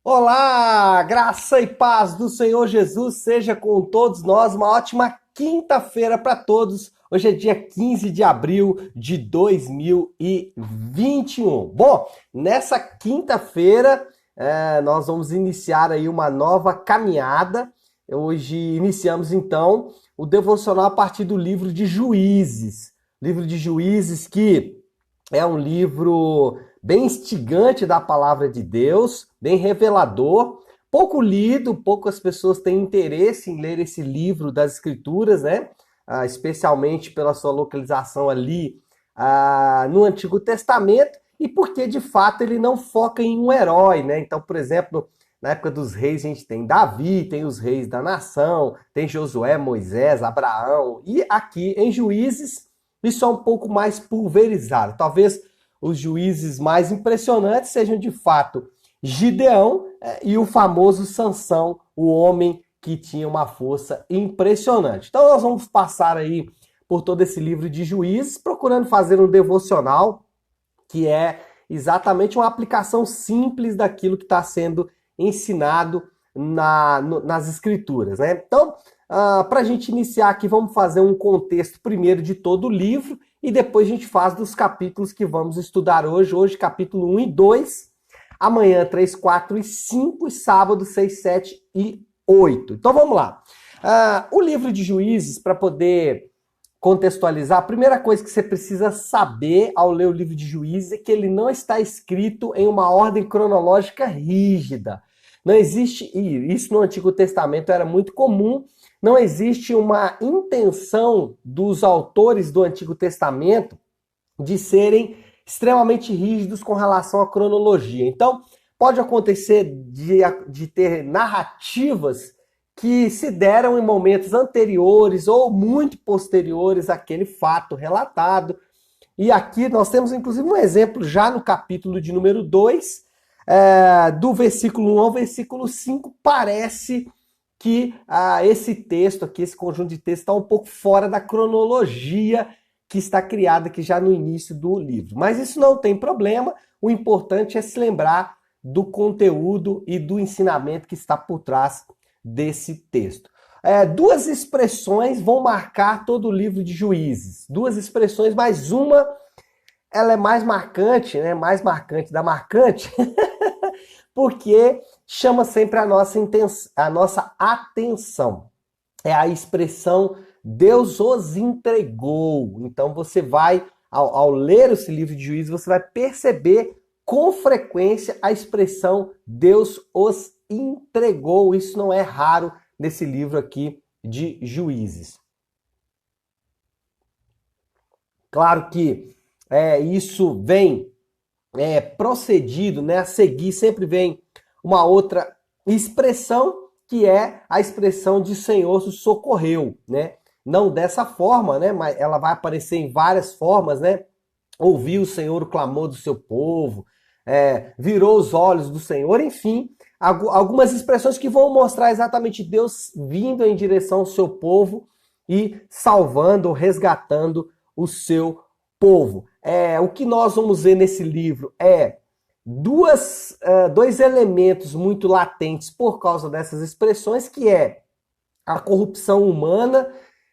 Olá, graça e paz do Senhor Jesus seja com todos nós. Uma ótima quinta-feira para todos. Hoje é dia 15 de abril de 2021. Bom, nessa quinta-feira nós vamos iniciar aí uma nova caminhada. Hoje iniciamos então o devocional a partir do livro de Juízes. Livro de Juízes que é um livro bem instigante da palavra de Deus, bem revelador, pouco lido, poucas pessoas têm interesse em ler esse livro das Escrituras, né? Especialmente pela sua localização ali no Antigo Testamento e porque de fato ele não foca em um herói, né? Então, por exemplo, na época dos reis a gente tem Davi, tem os reis da nação, tem Josué, Moisés, Abraão, e aqui em Juízes isso é um pouco mais pulverizado. Talvez os juízes mais impressionantes sejam de fato Gideão e o famoso Sansão, o homem que tinha uma força impressionante. Então nós vamos passar aí por todo esse livro de Juízes, procurando fazer um devocional que é exatamente uma aplicação simples daquilo que está sendo ensinado nas Escrituras, né? Então, para a gente iniciar aqui, vamos fazer um contexto primeiro de todo o livro e depois a gente faz dos capítulos que vamos estudar hoje. Hoje, capítulo 1 e 2, amanhã 3, 4 e 5 e sábado 6, 7 e 8. Então vamos lá. O livro de Juízes, para poder contextualizar, a primeira coisa que você precisa saber ao ler o livro de Juízes é que ele não está escrito em uma ordem cronológica rígida. Não existe, e isso no Antigo Testamento era muito comum, não existe uma intenção dos autores do Antigo Testamento de serem extremamente rígidos com relação à cronologia. Então, pode acontecer de ter narrativas que se deram em momentos anteriores ou muito posteriores àquele fato relatado. E aqui nós temos, inclusive, um exemplo já no capítulo de número 2, do versículo 1 ao versículo 5, parece que esse texto aqui, esse conjunto de textos, está um pouco fora da cronologia que está criada aqui já no início do livro. Mas isso não tem problema, o importante é se lembrar do conteúdo e do ensinamento que está por trás desse texto. Duas expressões vão marcar todo o livro de Juízes. Duas expressões, mas uma ela é mais marcante, né? Mais marcante da marcante, porque chama sempre a nossa atenção. É a expressão Deus os entregou. Então você vai, ao ler esse livro de Juízes, você vai perceber com frequência a expressão Deus os entregou. Isso não é raro nesse livro aqui de Juízes. Claro que isso vem procedido, né, a seguir, sempre vem uma outra expressão, que é a expressão de Senhor nos socorreu, né? Não dessa forma, né, mas ela vai aparecer em várias formas, né? Ouviu o Senhor o clamor do seu povo, virou os olhos do Senhor, enfim, algumas expressões que vão mostrar exatamente Deus vindo em direção ao seu povo e salvando ou resgatando o seu povo. O que nós vamos ver nesse livro é dois elementos muito latentes por causa dessas expressões, que é a corrupção humana.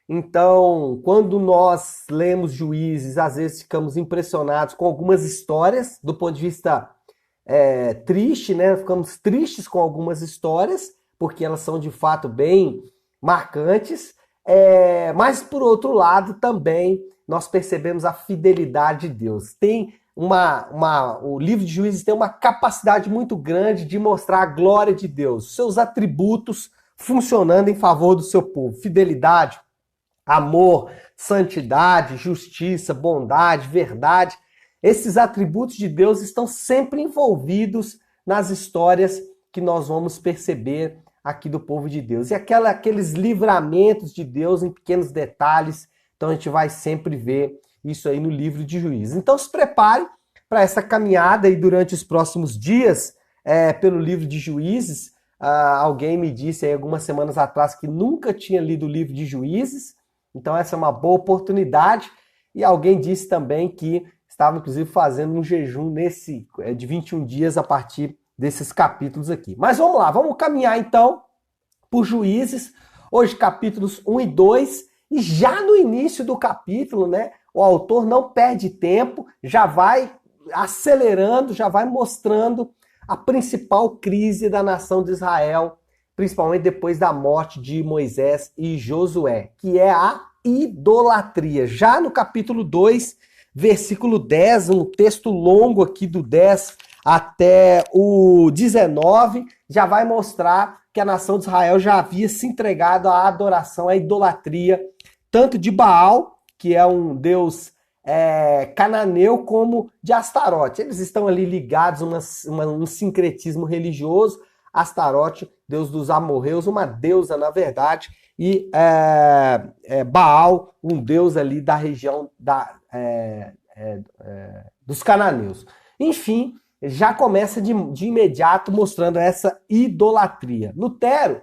Então, quando nós lemos Juízes, às vezes ficamos impressionados com algumas histórias, do ponto de vista triste, né? Ficamos tristes com algumas histórias, porque elas são de fato bem marcantes, mas por outro lado também nós percebemos a fidelidade de Deus. O livro de Juízes tem uma capacidade muito grande de mostrar a glória de Deus, seus atributos funcionando em favor do seu povo. Fidelidade, amor, santidade, justiça, bondade, verdade. Esses atributos de Deus estão sempre envolvidos nas histórias que nós vamos perceber aqui do povo de Deus. E aqueles livramentos de Deus em pequenos detalhes. Então a gente vai sempre ver isso aí no livro de Juízes. Então se prepare para essa caminhada aí durante os próximos dias pelo livro de Juízes. Alguém me disse aí algumas semanas atrás que nunca tinha lido o livro de Juízes. Então essa é uma boa oportunidade. E alguém disse também que estava inclusive fazendo um jejum de 21 dias a partir desses capítulos aqui. Mas vamos lá, vamos caminhar então por Juízes, hoje capítulos 1 e 2, e já no início do capítulo, né, o autor não perde tempo, já vai acelerando, já vai mostrando a principal crise da nação de Israel, principalmente depois da morte de Moisés e Josué, que é a idolatria. Já no capítulo 2, versículo 10, um texto longo aqui do 10 até o 19, já vai mostrar que a nação de Israel já havia se entregado à adoração, à idolatria, tanto de Baal, que é um deus cananeu, como de Astarote. Eles estão ali ligados a um sincretismo religioso. Astarote, deus dos amorreus, uma deusa, na verdade, e Baal, um deus ali da região dos cananeus. Enfim, já começa de imediato mostrando essa idolatria. Lutero,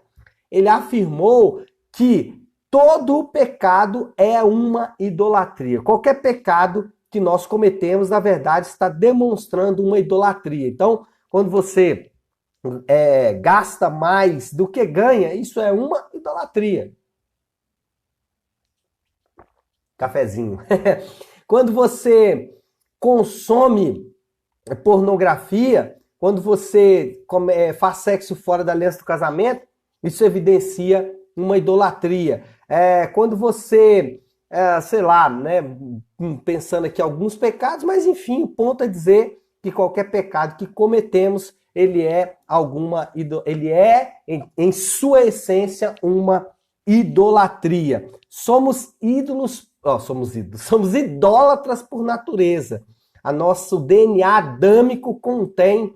ele afirmou que todo pecado é uma idolatria. Qualquer pecado que nós cometemos, na verdade, está demonstrando uma idolatria. Então, quando você gasta mais do que ganha, isso é uma idolatria. Cafezinho. Quando você consome pornografia, quando você faz sexo fora da aliança do casamento, isso evidencia uma idolatria. Quando você, sei lá, né, pensando aqui alguns pecados, mas enfim, o ponto é dizer que qualquer pecado que cometemos, ele é em sua essência uma idolatria. Somos idólatras por natureza. A nosso DNA adâmico contém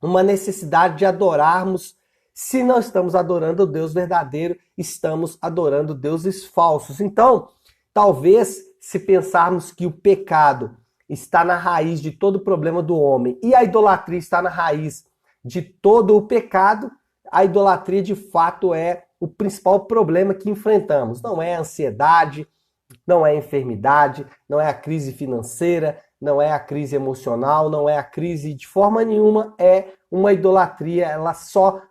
uma necessidade de adorarmos. Se não estamos adorando o Deus verdadeiro, estamos adorando deuses falsos. Então, talvez, se pensarmos que o pecado está na raiz de todo o problema do homem e a idolatria está na raiz de todo o pecado, a idolatria de fato é o principal problema que enfrentamos. Não é a ansiedade, não é a enfermidade, não é a crise financeira, não é a crise emocional, não é a crise de forma nenhuma, é uma idolatria, ela é só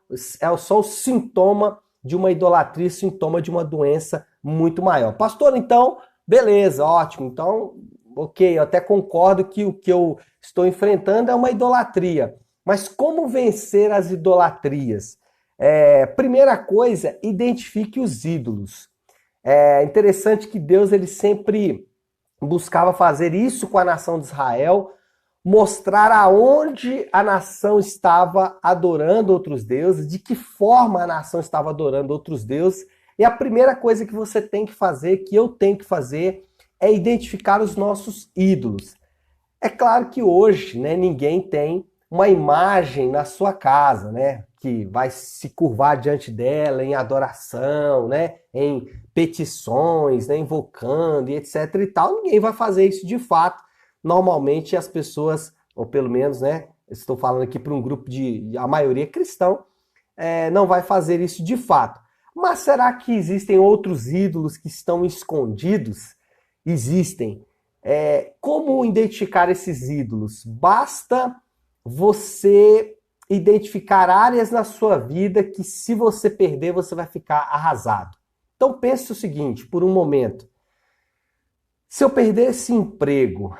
o sintoma de uma idolatria, sintoma de uma doença muito maior. Pastor, então, beleza, ótimo, então, ok, eu até concordo que o que eu estou enfrentando é uma idolatria, mas como vencer as idolatrias? Primeira coisa, identifique os ídolos. É interessante que Deus ele sempre buscava fazer isso com a nação de Israel, mostrar aonde a nação estava adorando outros deuses, de que forma a nação estava adorando outros deuses. E a primeira coisa que você tem que fazer, que eu tenho que fazer, é identificar os nossos ídolos. É claro que hoje, né, ninguém tem uma imagem na sua casa, né, que vai se curvar diante dela em adoração, né, em petições, né, invocando e etc e tal. Ninguém vai fazer isso de fato. Normalmente as pessoas, ou pelo menos, né, estou falando aqui para um grupo a maioria cristão, não vai fazer isso de fato. Mas será que existem outros ídolos que estão escondidos? Existem. Como identificar esses ídolos? Basta você identificar áreas na sua vida que, se você perder, você vai ficar arrasado. Então pense o seguinte, por um momento. Se eu perder esse emprego,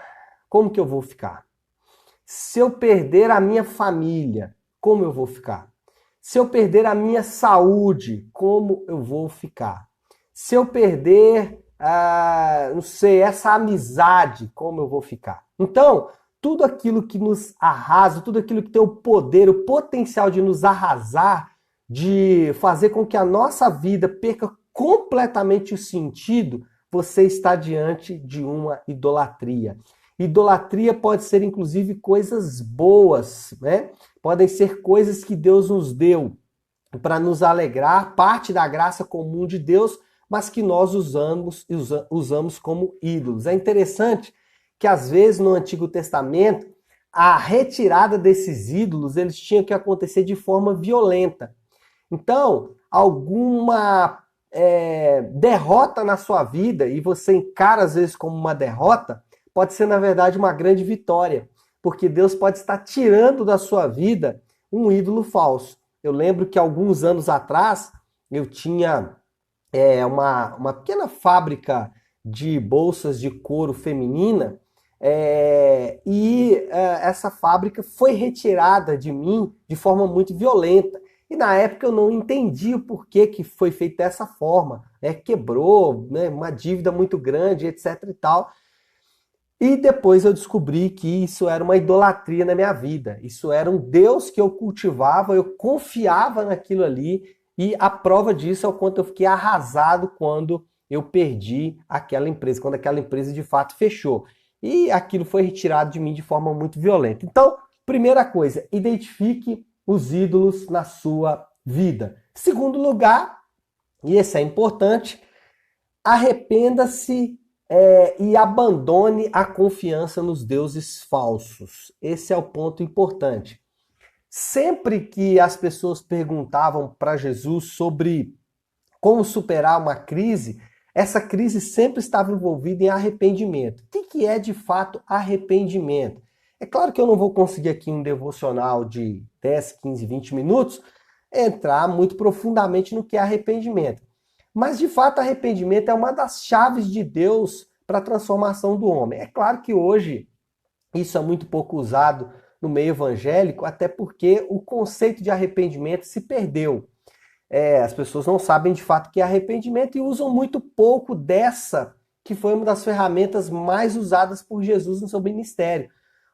como que eu vou ficar? Se eu perder a minha família, como eu vou ficar? Se eu perder a minha saúde, como eu vou ficar? Se eu perder, não sei, essa amizade, como eu vou ficar? Então, tudo aquilo que nos arrasa, tudo aquilo que tem o poder, o potencial de nos arrasar, de fazer com que a nossa vida perca completamente o sentido, você está diante de uma idolatria. Idolatria pode ser, inclusive, coisas boas, né? Podem ser coisas que Deus nos deu para nos alegrar, parte da graça comum de Deus, mas que nós usamos como ídolos. É interessante que, às vezes, no Antigo Testamento, a retirada desses ídolos, eles tinham que acontecer de forma violenta. Então, alguma derrota na sua vida, e você encara, às vezes, como uma derrota, pode ser, na verdade, uma grande vitória, porque Deus pode estar tirando da sua vida um ídolo falso. Eu lembro que alguns anos atrás eu tinha uma pequena fábrica de bolsas de couro feminina essa fábrica foi retirada de mim de forma muito violenta. E na época eu não entendi o porquê que foi feito dessa forma. Quebrou, né, uma dívida muito grande, etc e tal. E depois eu descobri que isso era uma idolatria na minha vida. Isso era um Deus que eu cultivava, eu confiava naquilo ali. E a prova disso é o quanto eu fiquei arrasado quando eu perdi aquela empresa, quando aquela empresa de fato fechou. E aquilo foi retirado de mim de forma muito violenta. Então, primeira coisa, identifique os ídolos na sua vida. Segundo lugar, e esse é importante, arrependa-se e abandone a confiança nos deuses falsos. Esse é o ponto importante. Sempre que as pessoas perguntavam para Jesus sobre como superar uma crise, essa crise sempre estava envolvida em arrependimento. O que é de fato arrependimento? É claro que eu não vou conseguir aqui um devocional de 10, 15, 20 minutos entrar muito profundamente no que é arrependimento. Mas, de fato, arrependimento é uma das chaves de Deus para a transformação do homem. É claro que hoje isso é muito pouco usado no meio evangélico, até porque o conceito de arrependimento se perdeu. As pessoas não sabem de fato o que é arrependimento e usam muito pouco dessa, que foi uma das ferramentas mais usadas por Jesus no seu ministério.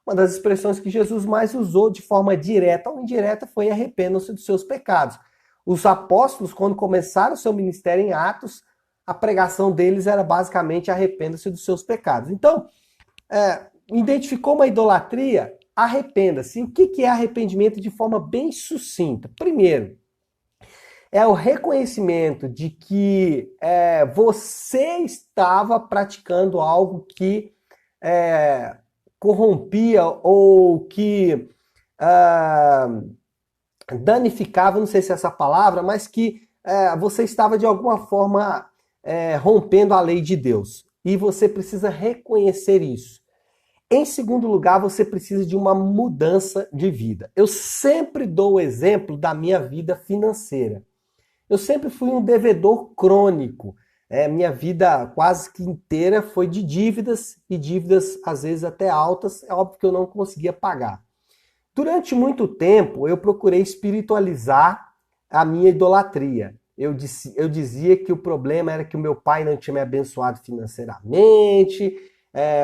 Uma das expressões que Jesus mais usou de forma direta ou indireta foi arrependam-se dos seus pecados. Os apóstolos, quando começaram o seu ministério em Atos, a pregação deles era basicamente arrependa-se dos seus pecados. Então, identificou uma idolatria? Arrependa-se. O que é arrependimento de forma bem sucinta? Primeiro, é o reconhecimento de que você estava praticando algo que corrompia ou que danificava, não sei se é essa palavra, mas que você estava de alguma forma rompendo a lei de Deus. E você precisa reconhecer isso. Em segundo lugar, você precisa de uma mudança de vida. Eu sempre dou o exemplo da minha vida financeira. Eu sempre fui um devedor crônico. Minha vida quase que inteira foi de dívidas, e dívidas às vezes até altas. É óbvio que eu não conseguia pagar. Durante muito tempo, eu procurei espiritualizar a minha idolatria. Eu dizia que o problema era que o meu pai não tinha me abençoado financeiramente,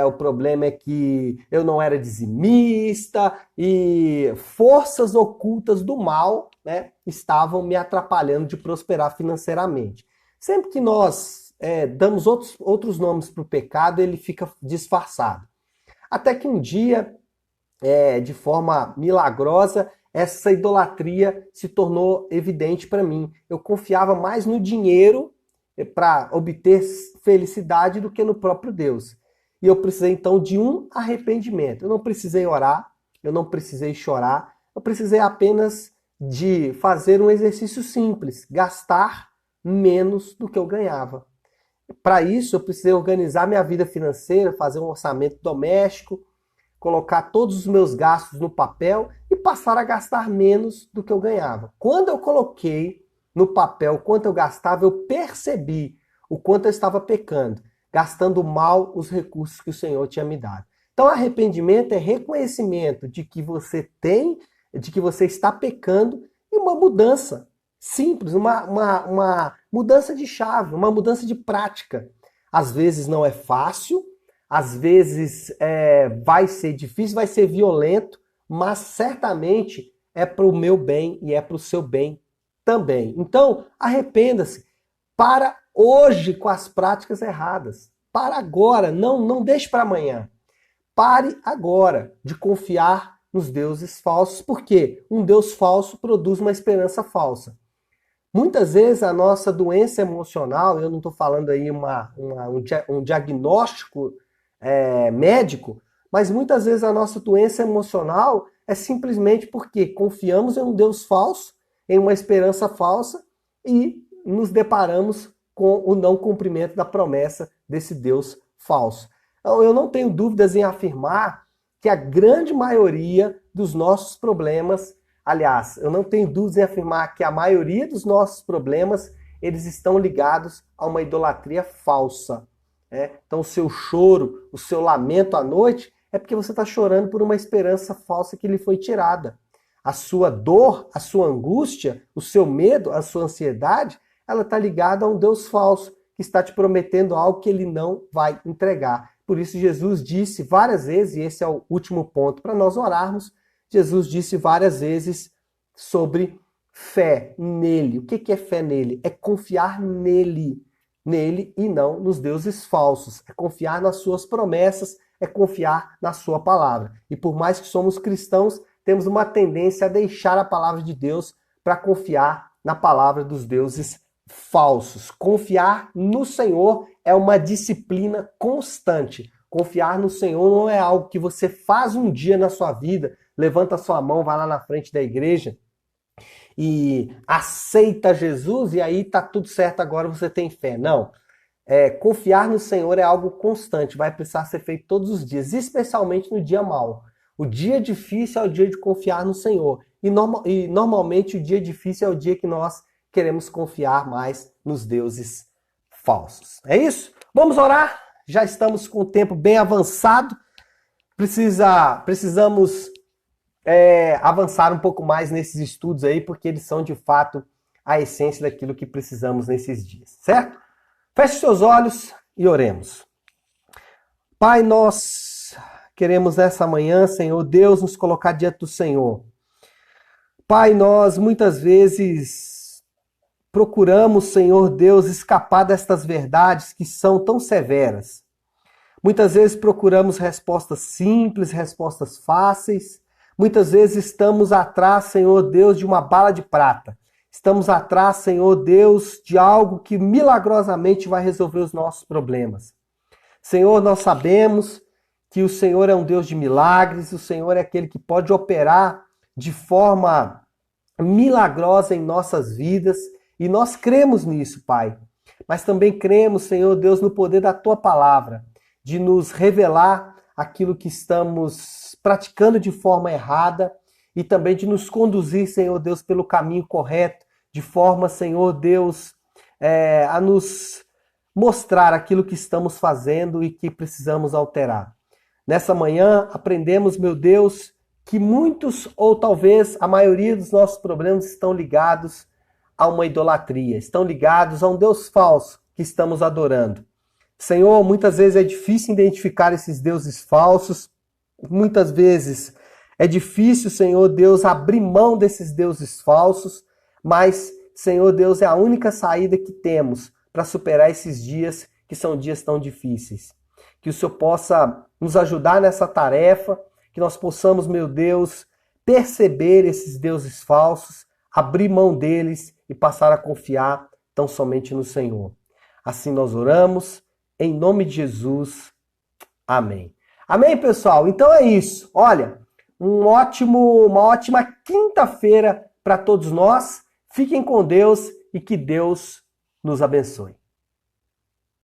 o problema é que eu não era dizimista e forças ocultas do mal, né, estavam me atrapalhando de prosperar financeiramente. Sempre que nós damos outros nomes para o pecado, ele fica disfarçado. Até que um dia, de forma milagrosa, essa idolatria se tornou evidente para mim. Eu confiava mais no dinheiro para obter felicidade do que no próprio Deus. E eu precisei então de um arrependimento. Eu não precisei orar, eu não precisei chorar, eu precisei apenas de fazer um exercício simples, gastar menos do que eu ganhava. Para isso, eu precisei organizar minha vida financeira, fazer um orçamento doméstico, colocar todos os meus gastos no papel e passar a gastar menos do que eu ganhava. Quando eu coloquei no papel quanto eu gastava, eu percebi o quanto eu estava pecando, gastando mal os recursos que o Senhor tinha me dado. Então, arrependimento é reconhecimento de que você tem, de que você está pecando e uma mudança simples, uma mudança de chave, uma mudança de prática. Às vezes não é fácil, às vezes vai ser difícil, vai ser violento, mas certamente é para o meu bem e é para o seu bem também. Então, arrependa-se. Para hoje com as práticas erradas. Para agora, não deixe para amanhã. Pare agora de confiar nos deuses falsos, porque um Deus falso produz uma esperança falsa. Muitas vezes a nossa doença emocional, eu não estou falando aí um diagnóstico médico, mas muitas vezes a nossa doença emocional é simplesmente porque confiamos em um Deus falso, em uma esperança falsa e nos deparamos com o não cumprimento da promessa desse Deus falso. Então, eu não tenho dúvidas em afirmar que a grande maioria dos nossos problemas, Aliás, eu não tenho dúvida em afirmar que a maioria dos nossos problemas, eles estão ligados a uma idolatria falsa. Então o seu choro, o seu lamento à noite, é porque você está chorando por uma esperança falsa que lhe foi tirada. A sua dor, a sua angústia, o seu medo, a sua ansiedade, ela está ligada a um Deus falso, que está te prometendo algo que ele não vai entregar. Por isso Jesus disse várias vezes, e esse é o último ponto para nós orarmos, Jesus disse várias vezes sobre fé nele. O que é fé nele? É confiar nele e não nos deuses falsos. É confiar nas suas promessas, é confiar na sua palavra. E por mais que somos cristãos, temos uma tendência a deixar a palavra de Deus para confiar na palavra dos deuses falsos. Confiar no Senhor é uma disciplina constante. Confiar no Senhor não é algo que você faz um dia na sua vida, levanta a sua mão, vai lá na frente da igreja e aceita Jesus e aí tá tudo certo, agora você tem fé. Não. Confiar no Senhor é algo constante, vai precisar ser feito todos os dias, especialmente no dia mau. O dia difícil é o dia de confiar no Senhor. E normalmente o dia difícil é o dia que nós queremos confiar mais nos deuses falsos. É isso? Vamos orar? Já estamos com o tempo bem avançado. Precisamos avançar um pouco mais nesses estudos aí, porque eles são de fato a essência daquilo que precisamos nesses dias, certo? Feche seus olhos e oremos. Pai, nós queremos nessa manhã, Senhor Deus, nos colocar diante do Senhor. Pai, nós muitas vezes procuramos, Senhor Deus, escapar destas verdades que são tão severas. Muitas vezes procuramos respostas simples, respostas fáceis. Muitas vezes estamos atrás, Senhor Deus, de uma bala de prata. Estamos atrás, Senhor Deus, de algo que milagrosamente vai resolver os nossos problemas. Senhor, nós sabemos que o Senhor é um Deus de milagres, o Senhor é aquele que pode operar de forma milagrosa em nossas vidas e nós cremos nisso, Pai. Mas também cremos, Senhor Deus, no poder da Tua palavra, de nos revelar aquilo que estamos praticando de forma errada e também de nos conduzir, Senhor Deus, pelo caminho correto, de forma, Senhor Deus, a nos mostrar aquilo que estamos fazendo e que precisamos alterar. Nessa manhã, aprendemos, meu Deus, que muitos, ou talvez a maioria dos nossos problemas estão ligados a uma idolatria, estão ligados a um Deus falso que estamos adorando. Senhor, muitas vezes é difícil identificar esses deuses falsos, muitas vezes é difícil, Senhor Deus, abrir mão desses deuses falsos, mas, Senhor Deus, é a única saída que temos para superar esses dias que são dias tão difíceis. Que o Senhor possa nos ajudar nessa tarefa, que nós possamos, meu Deus, perceber esses deuses falsos, abrir mão deles e passar a confiar tão somente no Senhor. Assim nós oramos, em nome de Jesus. Amém. Amém, pessoal? Então é isso. Olha, uma ótima quinta-feira para todos nós. Fiquem com Deus e que Deus nos abençoe.